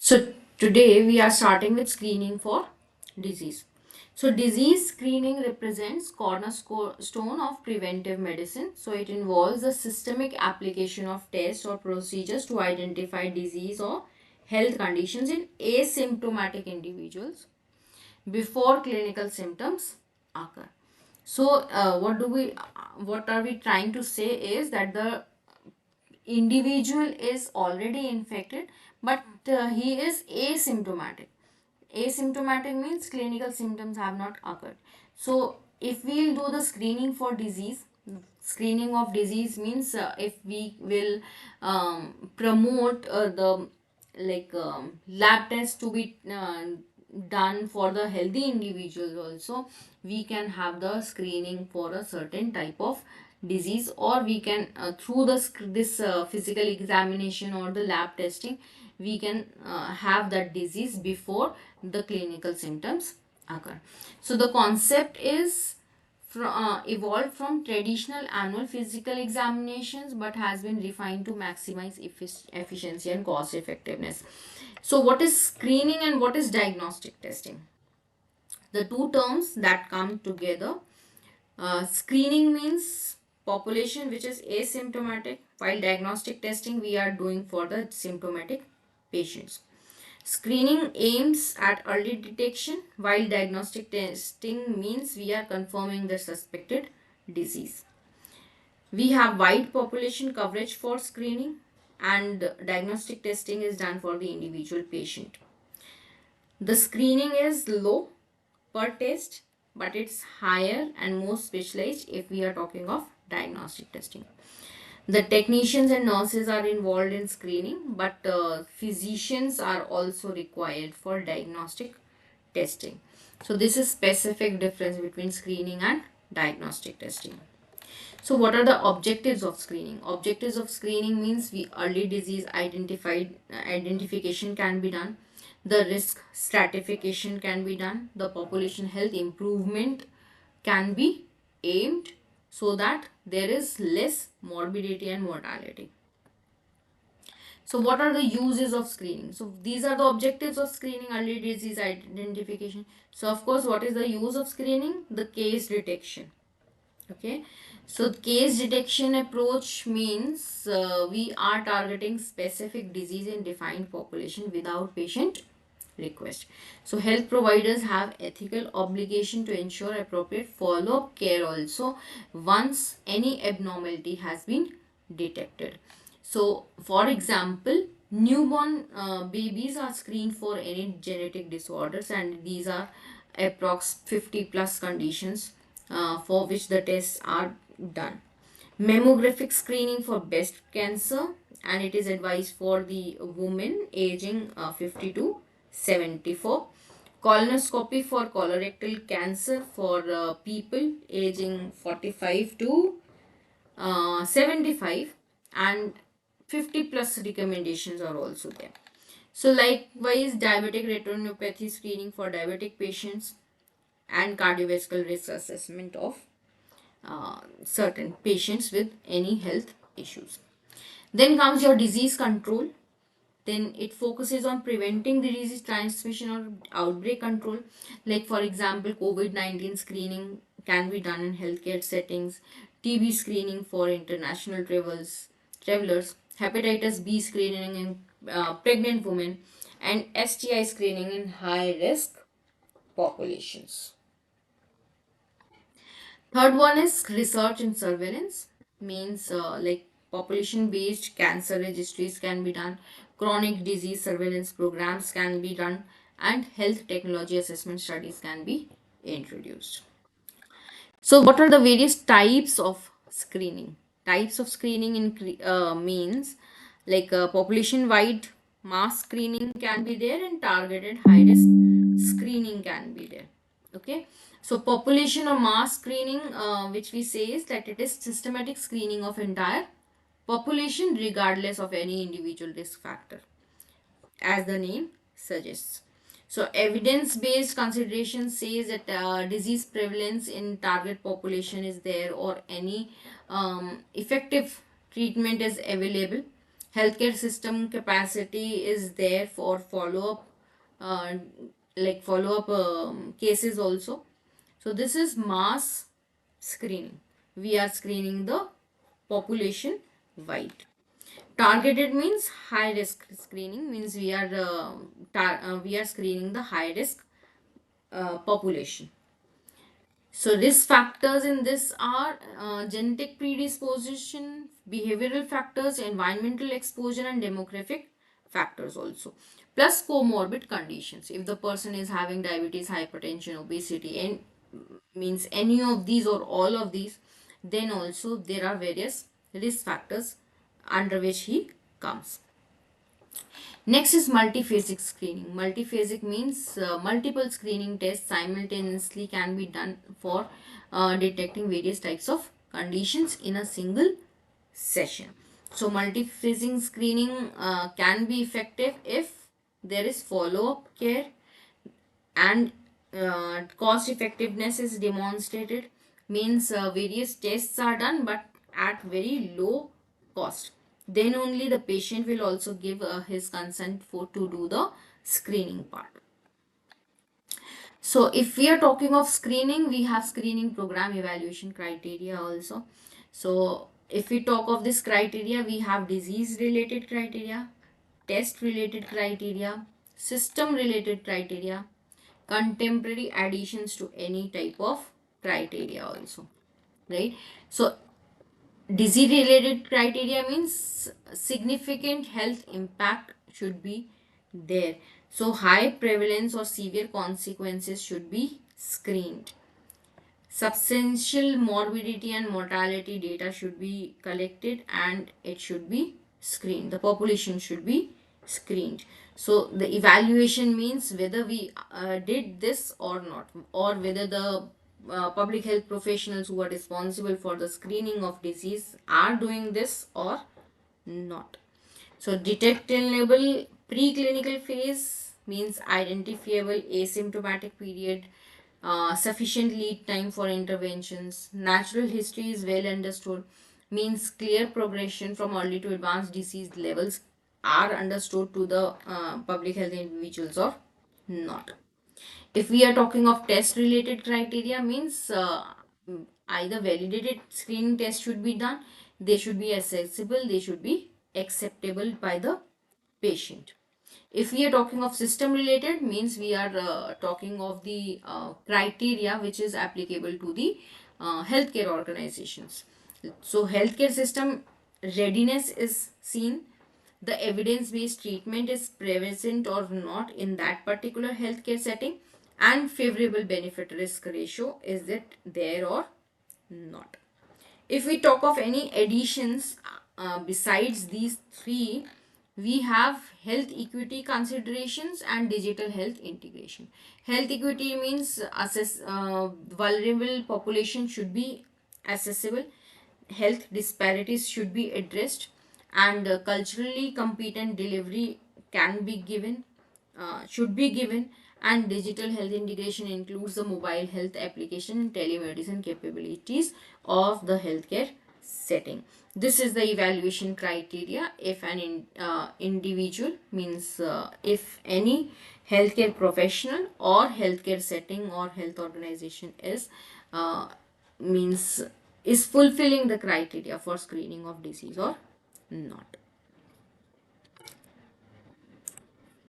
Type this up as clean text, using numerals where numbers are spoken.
So today we are starting with screening for disease. So disease screening represents cornerstone of preventive medicine. So it involves a systemic application of tests or procedures to identify disease or health conditions in asymptomatic individuals before clinical symptoms occur. So what are we trying to say is that the individual is already infected, but he is asymptomatic. Asymptomatic means clinical symptoms have not occurred. So if we'll do the screening for disease, screening of disease means if we will promote the lab tests to be done for the healthy individuals also, we can have the screening for a certain type of disease, or we can through this physical examination or the lab testing, we can have that disease before the clinical symptoms occur. So the concept is evolved from traditional annual physical examinations but has been refined to maximize efficiency and cost effectiveness. So what is screening and what is diagnostic testing? The two terms that come together. Screening means population which is asymptomatic, while diagnostic testing we are doing for the symptomatic patients. Screening aims at early detection, while diagnostic testing means we are confirming the suspected disease. We have wide population coverage for screening, and diagnostic testing is done for the individual patient. The screening is low per test, but it's higher and more specialized if we are talking of diagnostic testing. The technicians and nurses are involved in screening, but physicians are also required for diagnostic testing. So this is specific difference between screening and diagnostic testing. So what are the objectives of screening? Objectives of screening means we early disease identification can be done, the risk stratification can be done, the population health improvement can be aimed so that there is less morbidity and mortality. So what are the uses of screening? So these are the objectives of screening, early disease identification. So of course, what is the use of screening? The case detection. Okay, so case detection approach means we are targeting specific disease in defined population without patient request. So health providers have ethical obligation to ensure appropriate follow-up care also once any abnormality has been detected. So for example, newborn babies are screened for any genetic disorders, and these are approx 50 plus conditions for which the tests are done. Mammographic screening for breast cancer, and it is advised for the women aging 50 to 74. Colonoscopy for colorectal cancer for people aging 45 to 75, and 50 plus recommendations are also there. So likewise, diabetic retinopathy screening for diabetic patients, and cardiovascular risk assessment of certain patients with any health issues. Then comes your disease control. Then it focuses on preventing the disease transmission or outbreak control. Like for example, COVID-19 screening can be done in healthcare settings, TB screening for international travelers, hepatitis B screening in pregnant women, and STI screening in high risk populations. Third one is research and surveillance, means population based cancer registries can be done, chronic disease surveillance programs can be done, and health technology assessment studies can be introduced. So what are the various types of screening? Types of screening means population wide mass screening can be there, and targeted high risk screening can be there. Okay, so population or mass screening, which we say is that it is systematic screening of entire population regardless of any individual risk factor, as the name suggests. So evidence-based consideration says that disease prevalence in target population is there, or any effective treatment is available. Healthcare system capacity is there for follow-up, uh, follow-up cases also. So this is mass screening. We are screening the population wide. Targeted means high risk screening, means we are screening the high risk population. So risk factors in this are genetic predisposition, behavioral factors, environmental exposure, and demographic factors also. Plus comorbid conditions. If the person is having diabetes, hypertension, obesity, and means any of these or all of these, then also there are various risk factors under which he comes. Next is multiphasic screening. Multiphasic means multiple screening tests simultaneously can be done for detecting various types of conditions in a single session. So, multiphasic screening can be effective if there is follow up care and cost effectiveness is demonstrated, means various tests are done but at very low cost. Then only the patient will also give his consent for to do the screening part. So if we are talking of screening, we have screening program evaluation criteria also. So if we talk of this criteria, we have disease related criteria, test related criteria, system related criteria, contemporary additions to any type of criteria also, right? So disease related criteria means significant health impact should be there. So high prevalence or severe consequences should be screened. Substantial morbidity and mortality data should be collected and it should be screened. The population should be screened. So the evaluation means whether we did this or not, or whether the public health professionals who are responsible for the screening of disease are doing this or not. So detectable preclinical phase means identifiable asymptomatic period, sufficient lead time for interventions. Natural history is well understood, means clear progression from early to advanced disease levels are understood to the public health individuals or not. If we are talking of test related criteria, means either validated screening test should be done, they should be accessible, they should be acceptable by the patient. If we are talking of system related, means we are talking of the criteria which is applicable to the healthcare organizations. So healthcare system readiness is seen, the evidence based treatment is present or not in that particular healthcare setting, and favorable benefit risk ratio, is it there or not. If we talk of any additions besides these three, we have health equity considerations and digital health integration. Health equity means vulnerable population should be accessible, health disparities should be addressed, and culturally competent delivery can be given, should be given, and digital health integration includes the mobile health application and telemedicine capabilities of the healthcare setting. This is the evaluation criteria if an individual, means if any healthcare professional or healthcare setting or health organization is uh, means is fulfilling the criteria for screening of disease or not.